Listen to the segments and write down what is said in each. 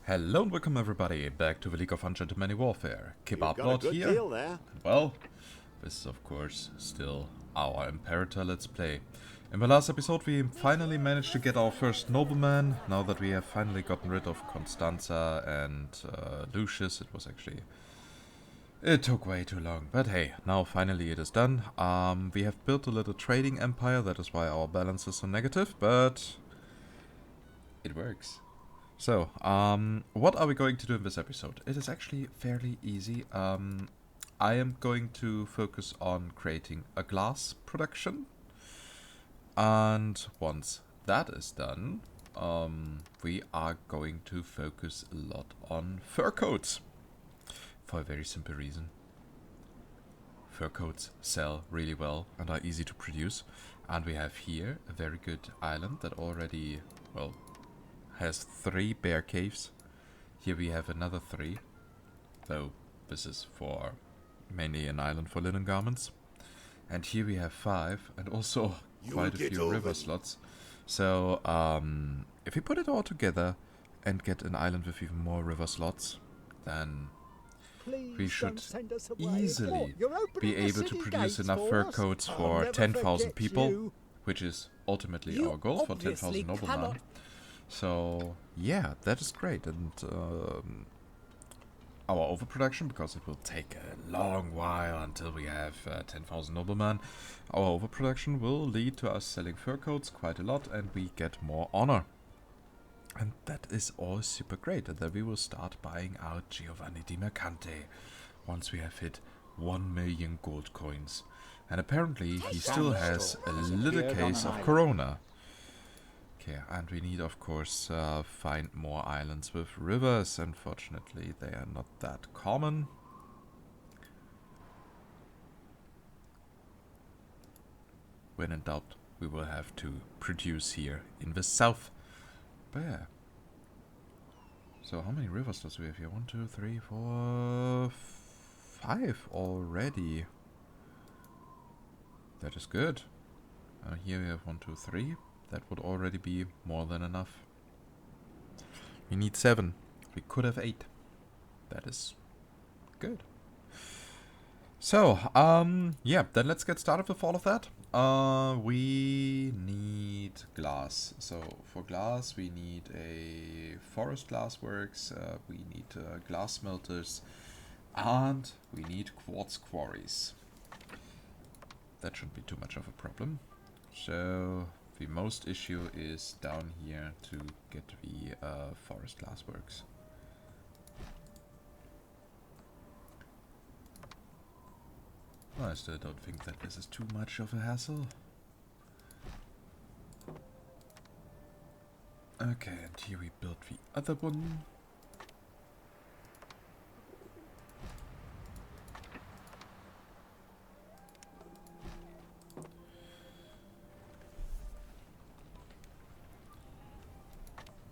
Hello and welcome everybody back to the League of Ungentlemanly Warfare. You've got a Kebablord good here. deal there. Well, this is of course still our Imperator Let's Play. In the last episode we finally managed to get our first nobleman. Now that we have finally gotten rid of Constanza and Lucius, it took way too long, but hey, now finally it is done. We have built a little trading empire, that is why our balance is so negative, but it works. So, what are we going to do in this episode? It is actually fairly easy. I am going to focus on creating a glass production. And once that is done, we are going to focus a lot on fur coats. For a very simple reason. Fur coats sell really well and are easy to produce. And we have here a very good island that already, well, has 3 bear caves. Here we have another 3, though this is for mainly an island for linen garments. And here we have 5, and also quite a few river slots. So if we put it all together and get an island with even more river slots, then we should easily be able to produce enough fur coats for 10,000 people, which is ultimately our goal for 10,000 noblemen. So, yeah, that is great. And our overproduction, because it will take a long while until we have 10,000 noblemen, our overproduction will lead to us selling fur coats quite a lot and we get more honor. And that is all super great. And then we will start buying out Giovanni di Mercante once we have hit 1 million gold coins. And apparently he still has a little case of corona. Okay, and we need, of course, find more islands with rivers. Unfortunately, they are not that common. When in doubt, we will have to produce here in the south. But yeah. So how many rivers does we have here? 1, 2, 3, 4, 5 already. That is good. Here we have 1, 2, 3. That would already be more than enough. We need 7. We could have 8. That is good. So, yeah, then let's get started with all of that. We need glass. So, for glass, we need a forest glass works, we need glass smelters, and we need quartz quarries. That shouldn't be too much of a problem. So, the most issue is down here to get the forest glass works. I still don't think that this is too much of a hassle. Okay, and here we built the other one.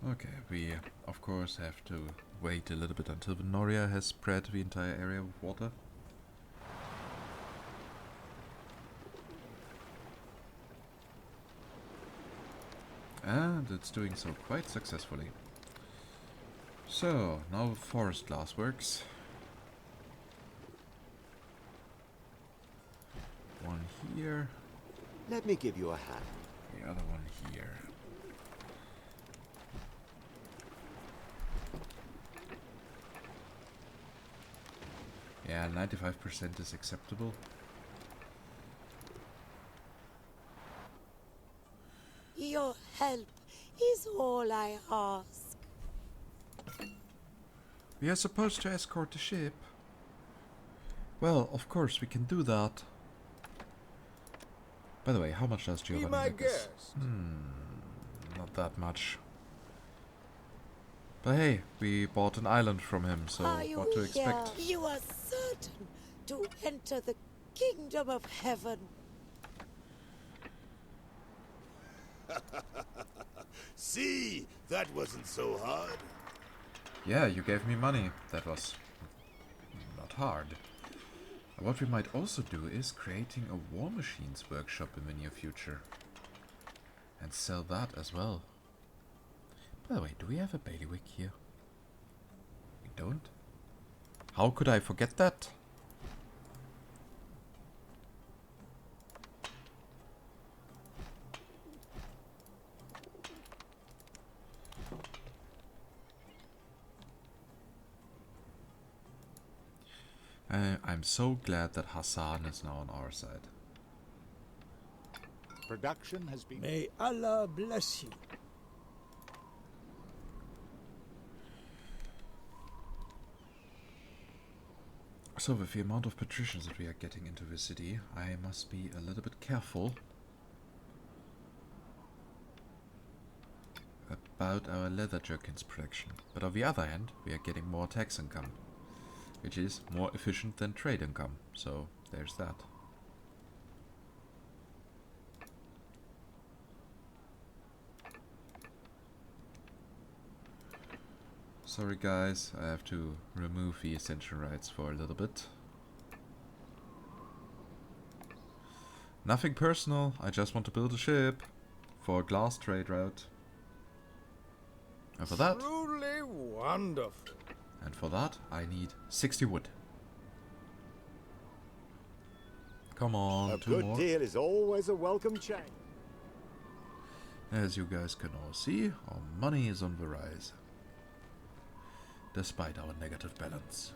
Okay, we of course have to wait a little bit until the Noria has spread the entire area with water. And it's doing so quite successfully. So, now forest glass works. One here. Let me give you a hand. The other one here. Yeah, 95% is acceptable. Your help is all I ask. We are supposed to escort the ship. Well, of course we can do that. By the way, how much does Giovanni make us? Not that much. But hey, we bought an island from him, so what to expect? You are certain to enter the kingdom of heaven. See, that wasn't so hard. Yeah, you gave me money. That was not hard. What we might also do is creating a war machines workshop in the near future. And sell that as well. By the way, do we have a bailiwick here? don't. How could I forget that? I'm so glad that Hassan is now on our side. Production has been... May Allah bless you. So with the amount of patricians that we are getting into the city, I must be a little bit careful about our leather jerkins production. But on the other hand, we are getting more tax income, which is more efficient than trade income. So there's that. Sorry guys, I have to remove the ascension rights for a little bit. Nothing personal, I just want to build a ship for a glass trade route. And for that... Truly wonderful. And for that, I need 60 wood. Come on, A 2 good more. deal is always a welcome change. As you guys can all see, our money is on the rise. Despite our negative balance.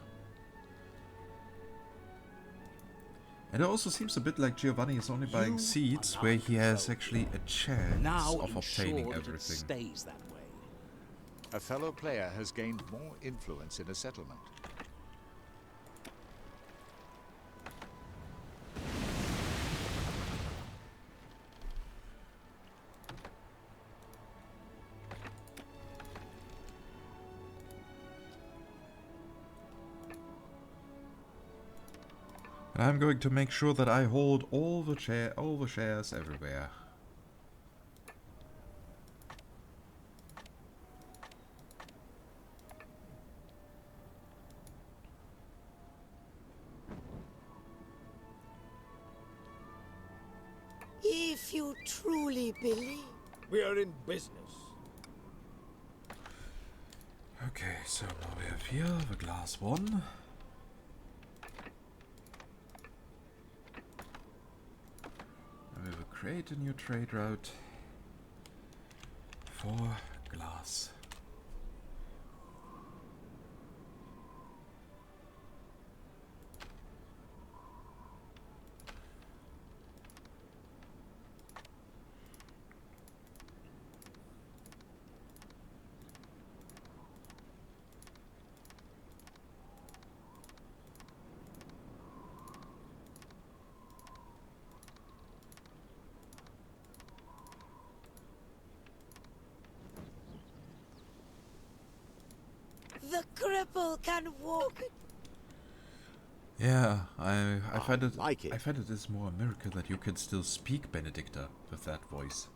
And it also seems a bit like Giovanni is only buying seeds where he has actually a chance of obtaining everything. Stays that way. A fellow player has gained more influence in a settlement. And I'm going to make sure that I hold all the shares everywhere. If you truly believe. We are in business. Okay, so now we have here the glass one. And we will create a new trade route for glass. The cripple can walk. Yeah, I find it like it. I find it is more a miracle that you can still speak Benedicta with that voice.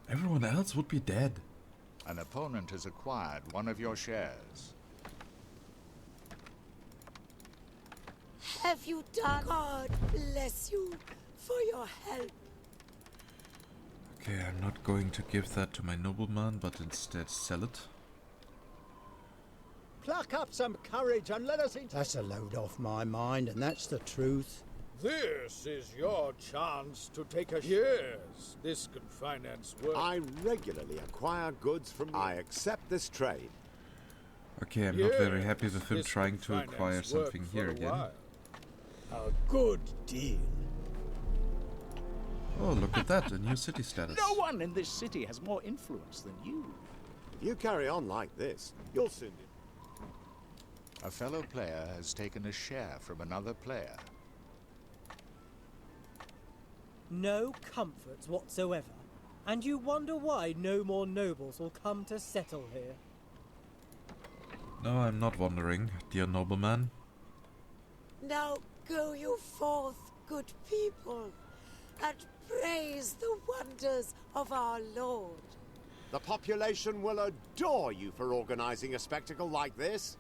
Everyone else would be dead. An opponent has acquired one of your shares. Have you done? God bless you for your help. Okay, I'm not going to give that to my nobleman, but instead sell it. Pluck up some courage and let us into... That's a load off my mind, and that's the truth. This is your chance to take a years. This can finance work. I regularly acquire goods from you. I accept this trade. Okay, I'm not very Yes, happy with him this trying can to acquire finance work something for here a again. while. A good deal. Oh, look at that, a new city status. No one in this city has more influence than you. If you carry on like this, you'll soon be... A fellow player has taken a share from another player. No comforts whatsoever, and you wonder why no more nobles will come to settle here. No, I'm not wondering, dear nobleman. Now go you forth, good people, and praise the wonders of our Lord. The population will adore you for organizing a spectacle like this.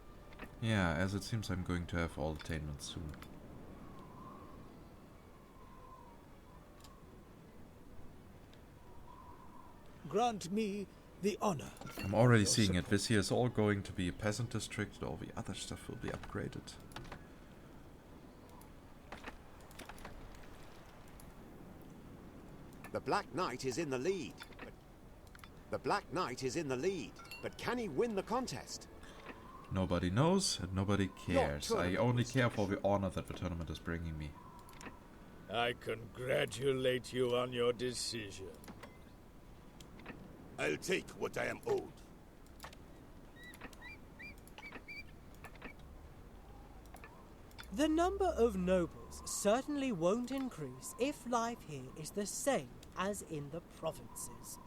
Yeah, as it seems I'm going to have all attainments soon. Grant me the honor. I'm already seeing it. This here is all going to be a peasant district. All the other stuff will be upgraded. The Black Knight is in the lead. The Black Knight is in the lead, but can he win the contest? Nobody knows and nobody cares. I only care for the honor that the tournament is bringing me. I congratulate you on your decision. I'll take what I am owed. The number of nobles certainly won't increase if life here is the same as in the provinces.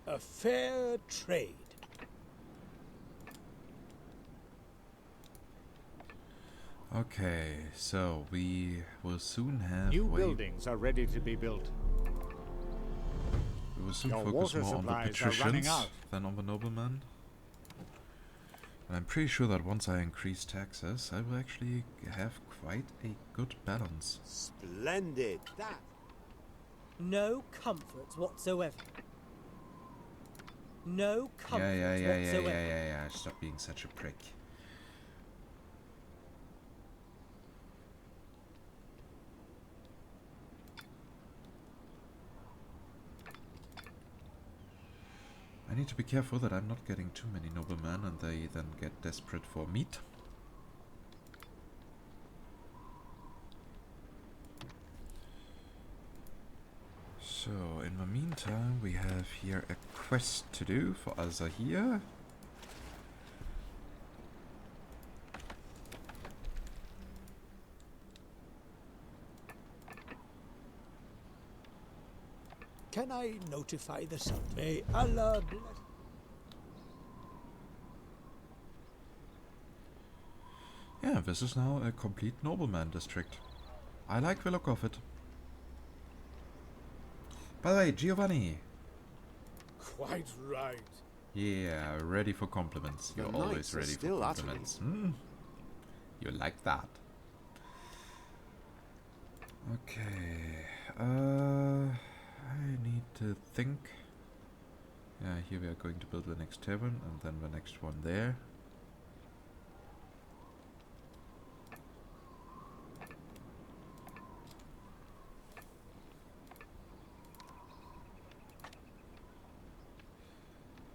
A fair trade. Okay, so we will soon have New buildings are ready to be built. We will soon Your focus water more on the supplies are running patricians out. than on the noblemen. And I'm pretty sure that once I increase taxes, I will actually have quite a good balance. Splendid. That. No comforts whatsoever. No comforts Yeah. whatsoever. Stop being such a prick. I need to be careful that I'm not getting too many noblemen and they then get desperate for meat. So, in the meantime, we have here a quest to do for Alzahir. Can I notify the Sultan? May Allah bless. Yeah, this is now a complete nobleman district. I like the look of it. By the way, Giovanni. Quite right. Yeah, ready for compliments. You're The always knights are ready for still at compliments. Hmm. You like that. Okay. I need to think. Yeah, here we are going to build the next tavern and then the next one there.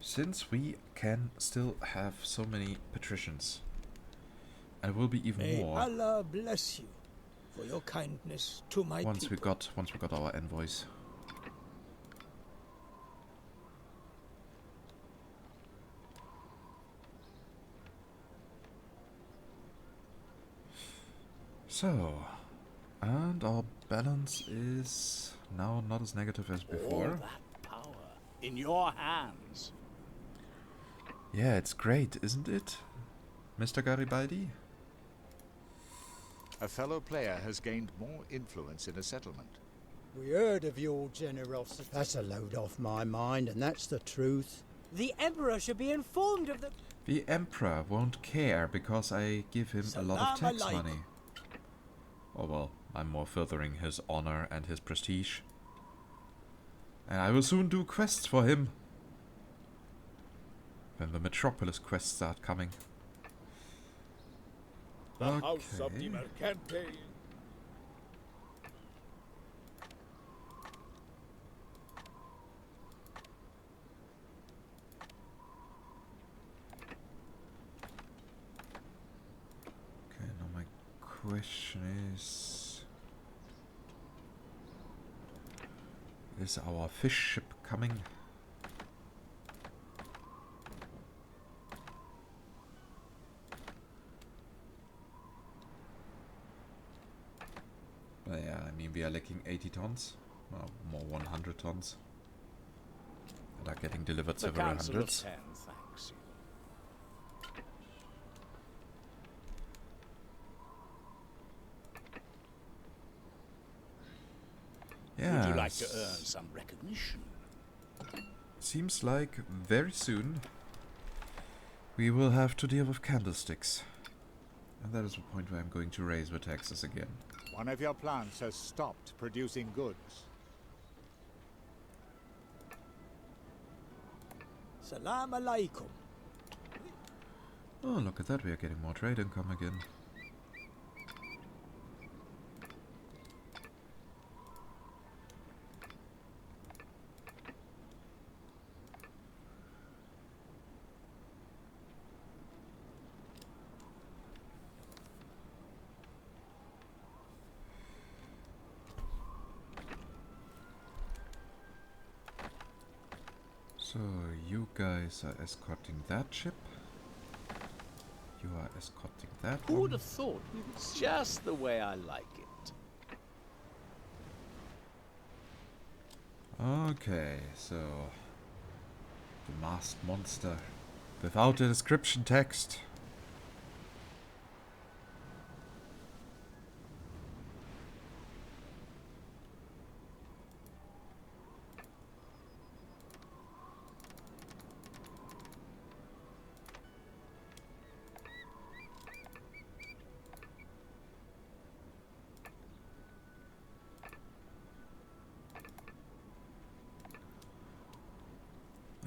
Since we can still have so many patricians, and will be even May more Allah bless you for your kindness to my once we people. got our envoys. So, and our balance is now not as negative as All before. that power in your hands. Yeah, it's great, isn't it, Mr. Garibaldi? A fellow player has gained more influence in a settlement. We heard of your generosity. That's a load off my mind, and that's the truth. The Emperor should be informed of the... The Emperor won't care because I give him a lot of Salam tax alaikum. money. Oh well, I'm more furthering his honor and his prestige. And I will soon do quests for him. When the Metropolis quests start coming. The House of Okay. the Mercante. Okay, now my question is our fish ship coming? Well, yeah, I mean we are lacking 80 tons, well, more 100 tons. And are getting delivered The several Council of hundreds. 10 thanks you. Yeah. Would you like to earn some recognition? Seems like very soon we will have to deal with candlesticks. And that is the point where I'm going to raise the taxes again. One of your plants has stopped producing goods. Salam alaikum. Oh, look at that, we are getting more trade income again. So, you guys are escorting that ship. You are escorting that Who would one. have thought? It's just the way I like it. Okay, so... The masked monster. Without a description text.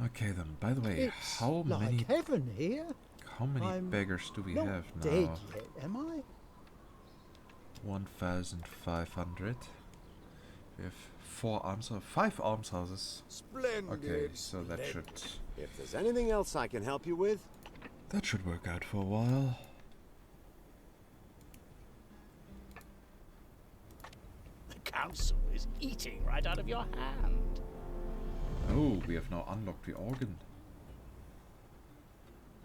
Okay then, by the way, It's how like many heaven here. How many beggars do we Not have now? dead yet, am I? 1,500. We have 4 arms, 5 almshouses. Splendid. Okay, so that splendid. should If there's anything else I can help you with, work out for a while. The council is eating right out of your hand. Oh, we have now unlocked the organ.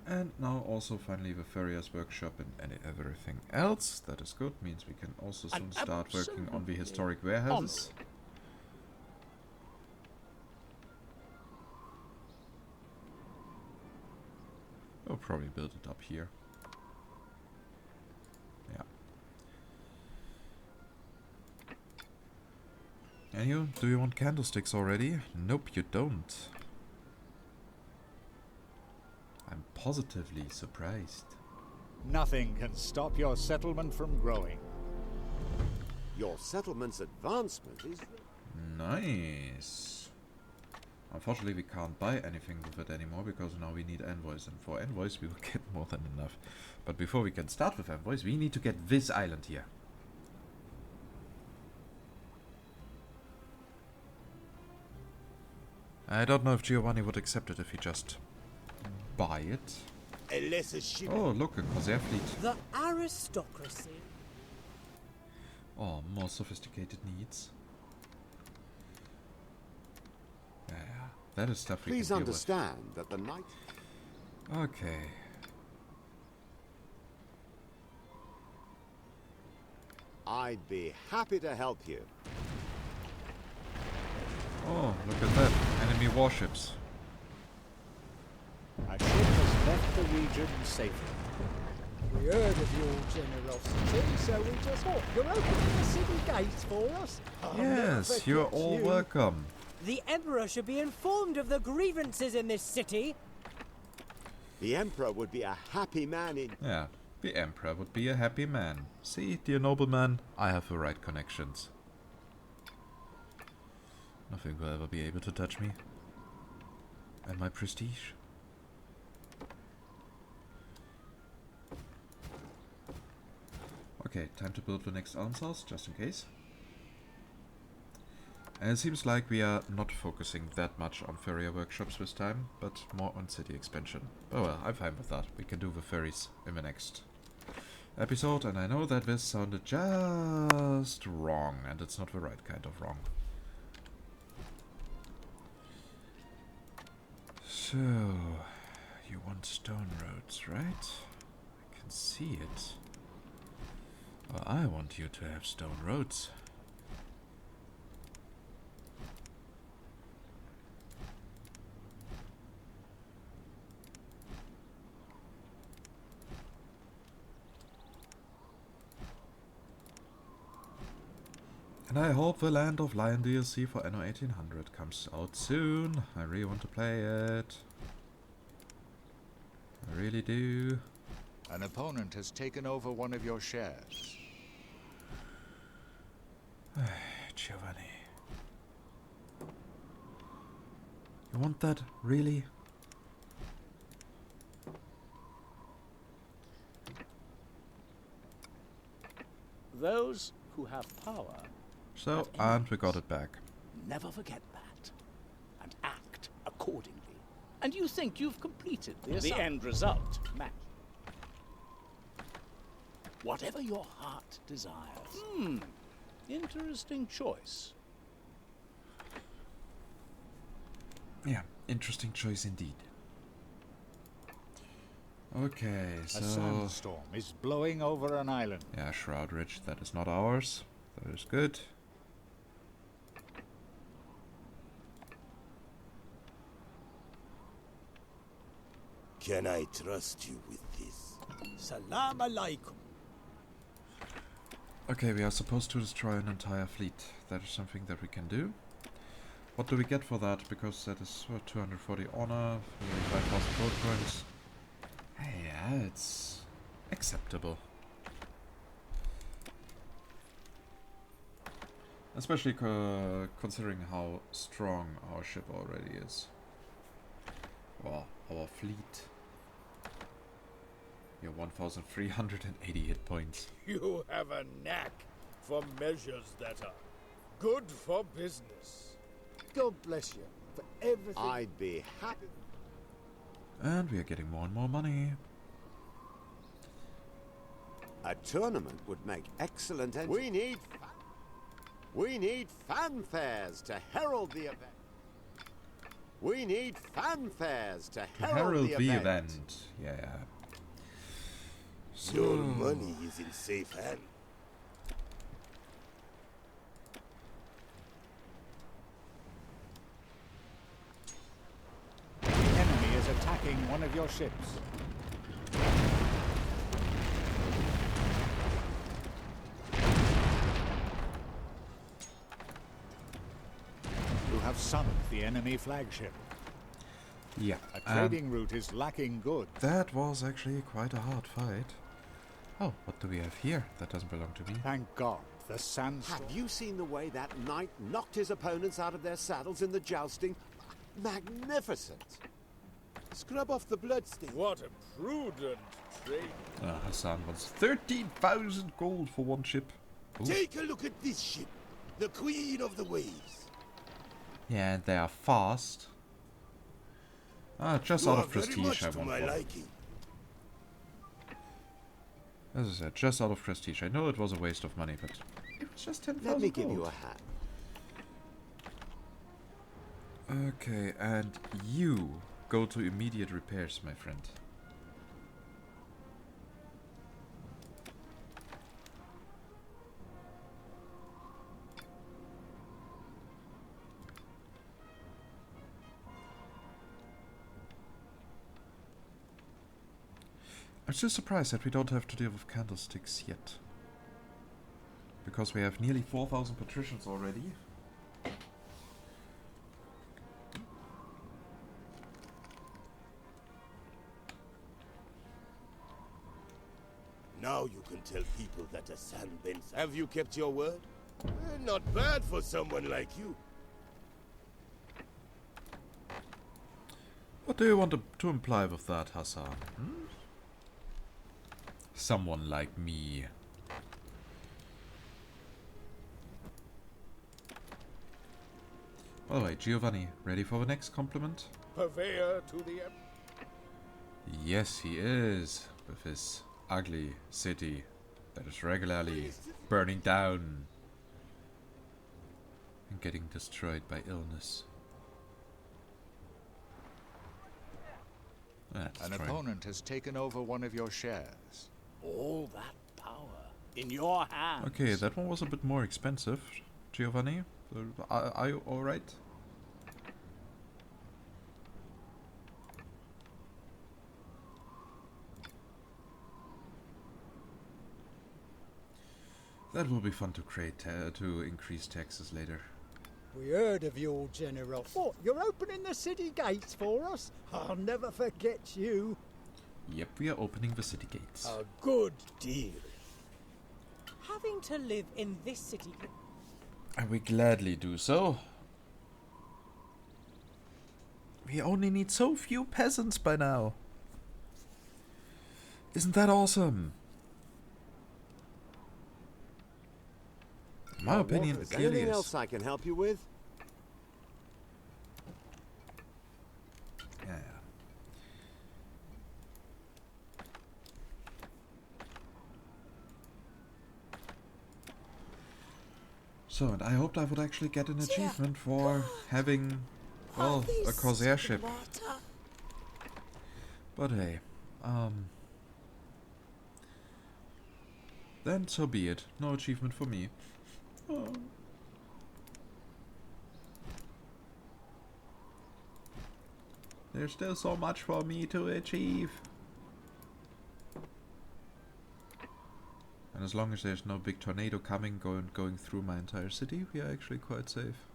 And now also finally the Furrier's workshop and everything else. That is good, means we can also soon start working on the historic warehouses. We'll probably build it up here. Yeah. And you, do you want candlesticks already? Nope, you don't. I'm positively surprised. Nothing can stop your settlement from growing. your settlement's advancement is... Nice. Unfortunately, we can't buy anything with it anymore because now we need envoys, and for envoys we will get more than enough. But before we can start with envoys, we need to get this island here. I don't know if Giovanni would accept it if he just buy it. Oh, look, a Corsair fleet. The aristocracy. Oh, more sophisticated needs. Yeah, that is stuff we Please can deal understand that the night... with. Okay. I'd be happy to help you. Oh, look at that. Enemy warships. A ship has left the region safely. We heard of your generosity, so we just thought you're opening the city gates for us. I'll never Yes, you're forget all you. welcome. The Emperor should be informed of the grievances in this city. The Emperor would be a happy man in... Yeah, the Emperor would be a happy man. See, dear nobleman, I have the right connections. Nothing will ever be able to touch me. And my prestige. Okay, time to build the next almshouse, just in case. And it seems like we are not focusing that much on ferrier workshops this time, but more on city expansion. Oh well, I'm fine with that. We can do the ferries in the next episode, and I know that this sounded just wrong, and it's not the right kind of wrong. So, you want stone roads, right? I can see it. Well, I want you to have stone roads. And I hope the Land of Lion DLC for Anno 1800 comes out soon. I really want to play it. I really do. An opponent has taken over one of your shares. Giovanni. You want that? Really? those who have power. So, and we got it back. Never forget that, and act accordingly. And you think you've completed the end result, match. Whatever your heart desires. Interesting choice. Yeah, interesting choice indeed. Okay, so... A sandstorm is blowing over an island. Yeah, Shroud Ridge, that is not ours. That is good. Can I trust you with this? Salam alaikum. Okay, we are supposed to destroy an entire fleet. That is something that we can do. What do we get for that? Because that is 240 honor, 5,000 gold coins. Yeah, it's acceptable. Especially considering how strong our ship already is. Well, our fleet. We have 1,380 hit points. You have a knack for measures that are good for business. God bless you for everything. I'd be happy. And we are getting more and more money. A tournament would make excellent We need fanfares to herald the event. We need fanfares to herald the event. Yeah. So, Your money is in safe hand. The enemy is attacking one of your ships. You have sunk the enemy flagship. yeah. A trading route is lacking goods. That was actually quite a hard fight. Oh, what do we have here? That doesn't belong to me. Thank God, the sandstorm. Have you seen the way that knight knocked his opponents out of their saddles in the jousting? Magnificent! Scrub off the bloodstain. What a prudent trade. Hassan wants 13,000 gold for one ship. Ooh. Take a look at this ship, the Queen of the Waves. Yeah, and they are fast. Just You out are of very prestige, much I to want my one. liking. As I said, just out of prestige. I know it was a waste of money, but it was just 10,000 Let me give gold. you a hat. Okay, and you go to immediate repairs, my friend. I'm still surprised that we don't have to deal with candlesticks yet. Because we have nearly 4,000 patricians already. Now you can tell people that a sandbends. Have you kept your word? Not bad for someone like you. What do you want to imply with that, Hassan? Someone like me. By the way, Giovanni, ready for the next compliment? Purveyor to the Yes, he is, with his ugly city that is regularly burning down and getting destroyed by illness. An opponent has taken over one of your shares. All that power in your hands. Okay, that one was a bit more expensive, Giovanni. Are you alright? That will be fun to create, to increase taxes later. We heard of your generosity. What, you're opening the city gates for us? I'll never forget you. Yep, we are opening the city gates. A good deal. Having to live in this city. And we gladly do so. We only need so few peasants by now. Isn't that awesome? my opinion, Is it clearly anything is. else I can help you with? Yeah. So, and I hoped I would actually get an achievement for having, well, a Corsair ship. But hey, then so be it. No achievement for me. Oh. There's still so much for me to achieve. And as long as there's no big tornado coming, going through my entire city, we are actually quite safe.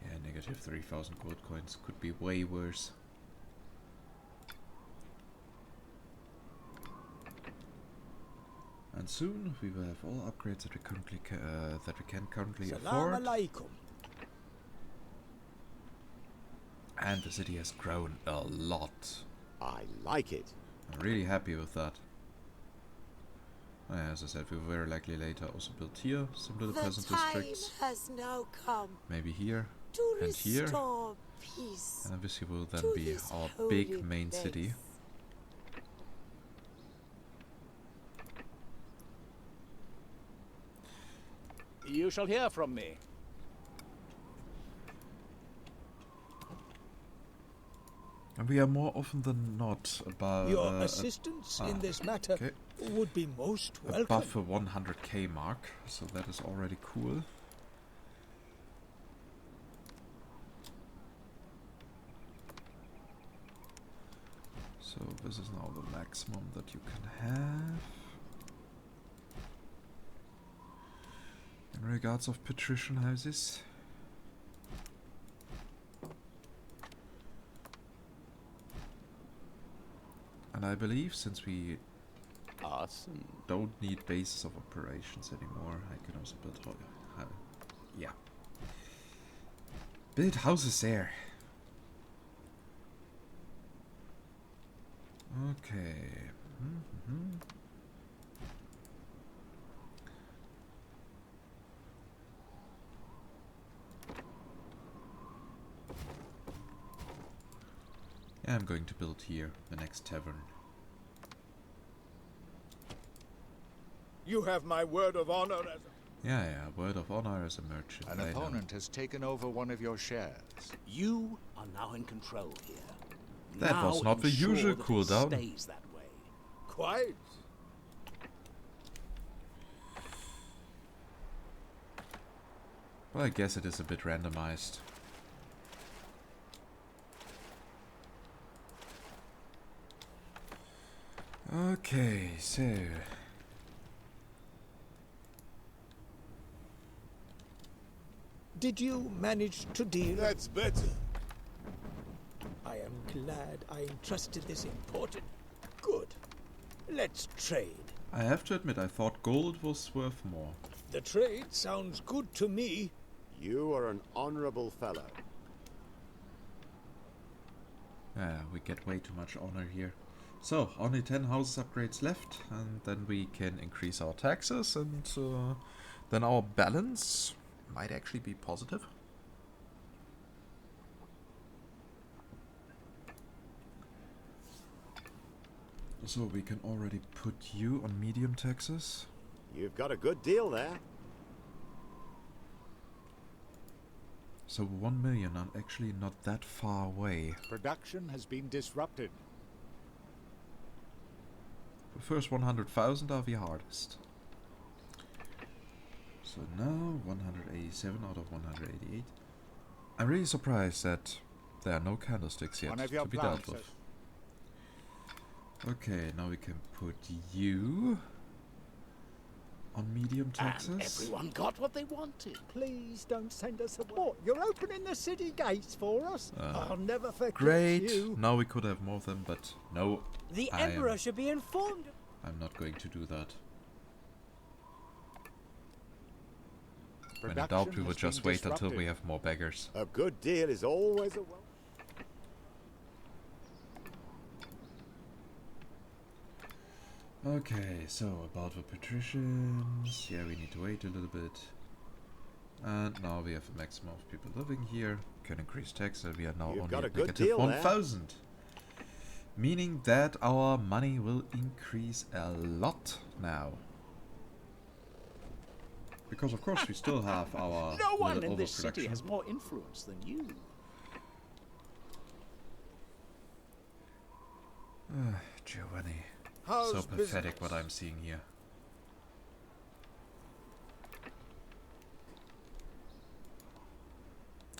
Yeah, negative 3,000 gold coins could be way worse. And soon we will have all upgrades that we currently can currently afford. Alaikum. And the city has grown a lot. I like it. I'm really happy with that. As I said, we will very likely later also build here some little peasant districts. Has now come Maybe here to and here. restore peace. And this will then to be this our holy big main place. city. You shall hear from me. And we are more often than not about Your assistance in this matter okay. would be most welcome. above the 100k mark, so that is already cool. So this is now the maximum that you can have. In regards of patrician houses. And I believe since we don't need bases of operations anymore, I can also build yeah. Build houses there. Okay. Yeah, I'm going to build here the next tavern. You have my word of honor as Yeah, word of honor as a merchant. An opponent has taken over one of your shares. You are now in control here. That now was not the ensure usual that it cooldown. Stays that way. quite. Well, I guess it is a bit randomized. Okay, so Did you manage to deal? That's better. I am glad I entrusted this important. Good. Let's trade. I have to admit, I thought gold was worth more. The trade sounds good to me. You are an honorable fellow. Yeah, we get way too much honor here. So, only 10 houses upgrades left, and then we can increase our taxes, and then our balance might actually be positive. So we can already put you on medium taxes. You've got a good deal there. So 1 million are actually not that far away. Production has been disrupted. The first 100,000 are the hardest. So now 187 out of 188. I'm really surprised that there are no candlesticks yet One of your to be dealt plants with. Okay, now we can put you on medium taxes. And everyone got what they wanted. Please don't send us away. What, you're opening the city gates for us? I'll never forget Great. you. Now we could have more of them, but no. The Emperor should be informed. I'm not going to do that. When in Production doubt, we has would just been wait until we disrupted. have more beggars. A good deal is always a welcome. Okay, so about the patricians. Yeah, we need to wait a little bit. And now we have a maximum of people living here. Can increase tax, so we are now only at negative 1,000. Meaning that our money will increase a lot now. Because of course we still have our No one little in this city overproduction. has more influence than you. Giovanni. How's So pathetic business? what I'm seeing here.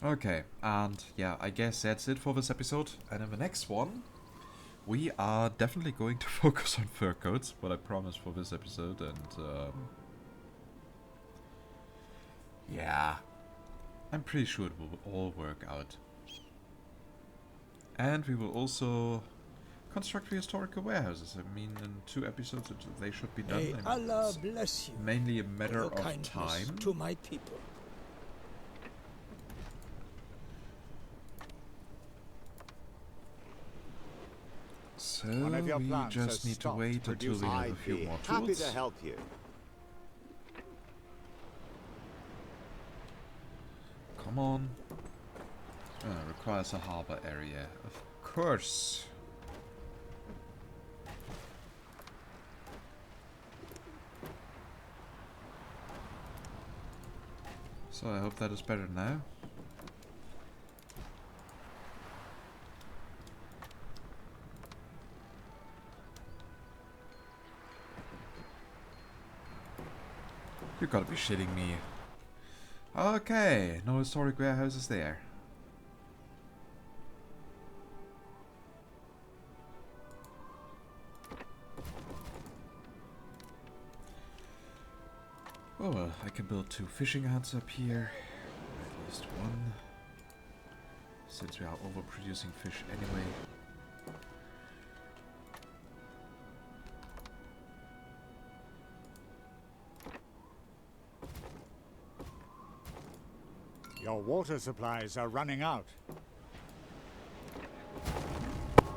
Okay, and yeah, I guess that's it for this episode. And in the next one, we are definitely going to focus on fur coats, what I promised for this episode, and yeah, I'm pretty sure it will all work out. And we will also construct the historical warehouses. I mean, in 2 episodes they should be done. May I mean, Allah it's bless you mainly a for matter your of kindness time. to my people. So One of your we plants just has need to stopped wait until we producing. have a I'd few be more happy tools. to help you. Come on. Requires a harbor area. Of course. So I hope that is better now. You gotta be shitting me. Okay, no historic warehouses there. Oh well, I can build 2 fishing huts up here. At least 1. Since we are overproducing fish anyway. Your water supplies are running out.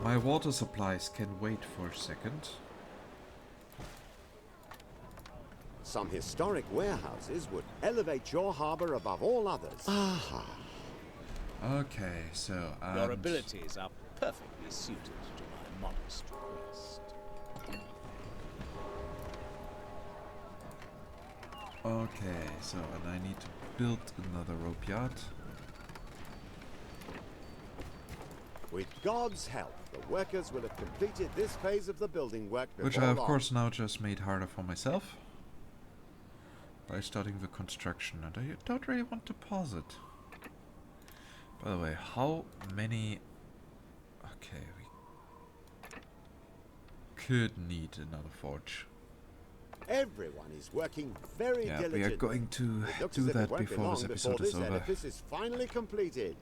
My water supplies can wait for a second. Some historic warehouses would elevate your harbor above all others. Aha. Okay, so Your abilities are perfectly suited to my modest quest. okay, so and I need to build another rope yard. With God's help, the workers will have completed this phase of the building work before Which I of long. course now just made harder for myself. By starting the construction, and I don't really want to pause it. By the way, how many... Okay, we could need another forge. Everyone is working very Yeah, diligently. we are going to It looks do as if it that won't be before long this before episode is over. edifice is finally completed.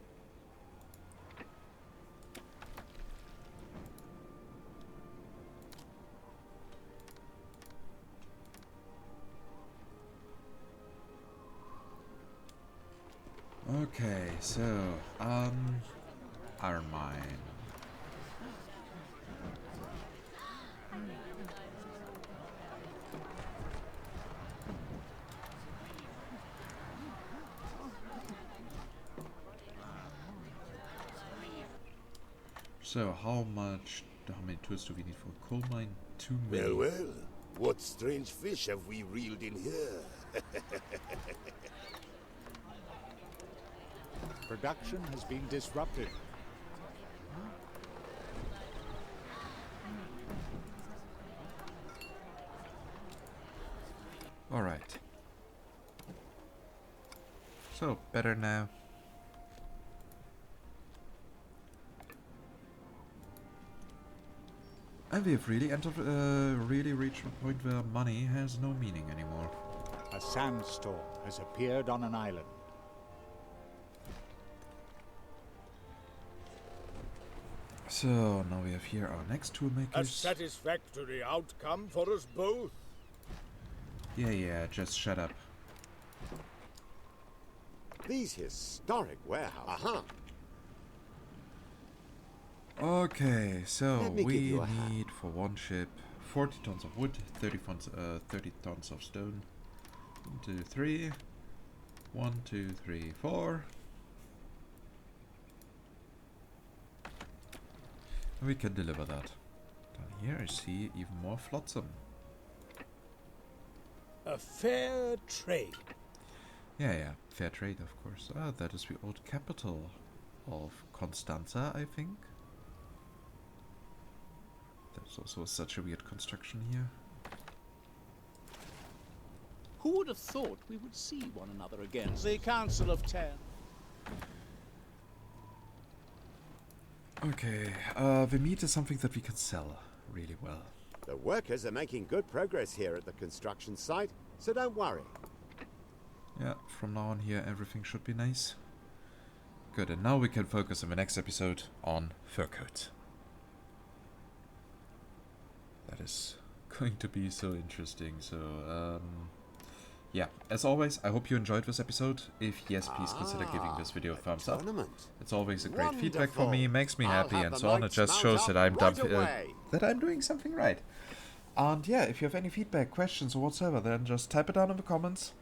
Okay, so, iron mine. So, how many tools do we need for a coal mine? 2 many. Well, what strange fish have we reeled in here? Production has been disrupted. Alright. So, better now. And we have really really reached a point where money has no meaning anymore. A sandstorm has appeared on an island. So, now we have here our next tool A makers. satisfactory outcome for us both. Yeah, just shut up. These historic warehouses. Aha! Okay, so Let me give we you a hand. need for one ship 40 tons of wood, 30 tons of stone. 1, 2, 3. 1, 2, 3, 4. And we can deliver that. Down here I see even more flotsam. A fair trade. Yeah, fair trade, of course. Ah, that is the old capital of Constanza, I think. There's also such a weird construction here. Who would have thought we would see one another again? The Council of Ten. Okay, the meat is something that we can sell really well. The workers are making good progress here at the construction site, so don't worry. Yeah, from now on here everything should be nice. Good, and now we can focus in the next episode on fur coat. That is going to be so interesting, so yeah, as always, I hope you enjoyed this episode. If yes, please consider giving this video a thumbs up. It's always a great feedback for me, makes me happy and so on. It just shows that I'm that I'm doing something right. And yeah, if you have any feedback, questions or whatsoever, then just type it down in the comments.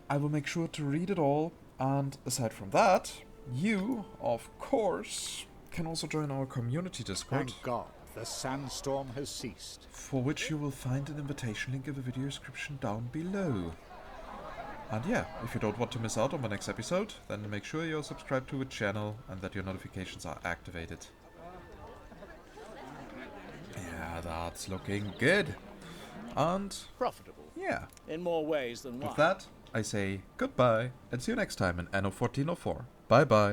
I will make sure to read it all. And aside from that, you, of course, can also join our community Discord. Thank God, the sandstorm has ceased. For which you will find an invitation link in the video description down below. And yeah, if you don't want to miss out on the next episode, then make sure you're subscribed to the channel and that your notifications are activated. Yeah, that's looking good. And Profitable. yeah. In more ways than one. With that, I say goodbye and see you next time in Anno 1404. Bye bye.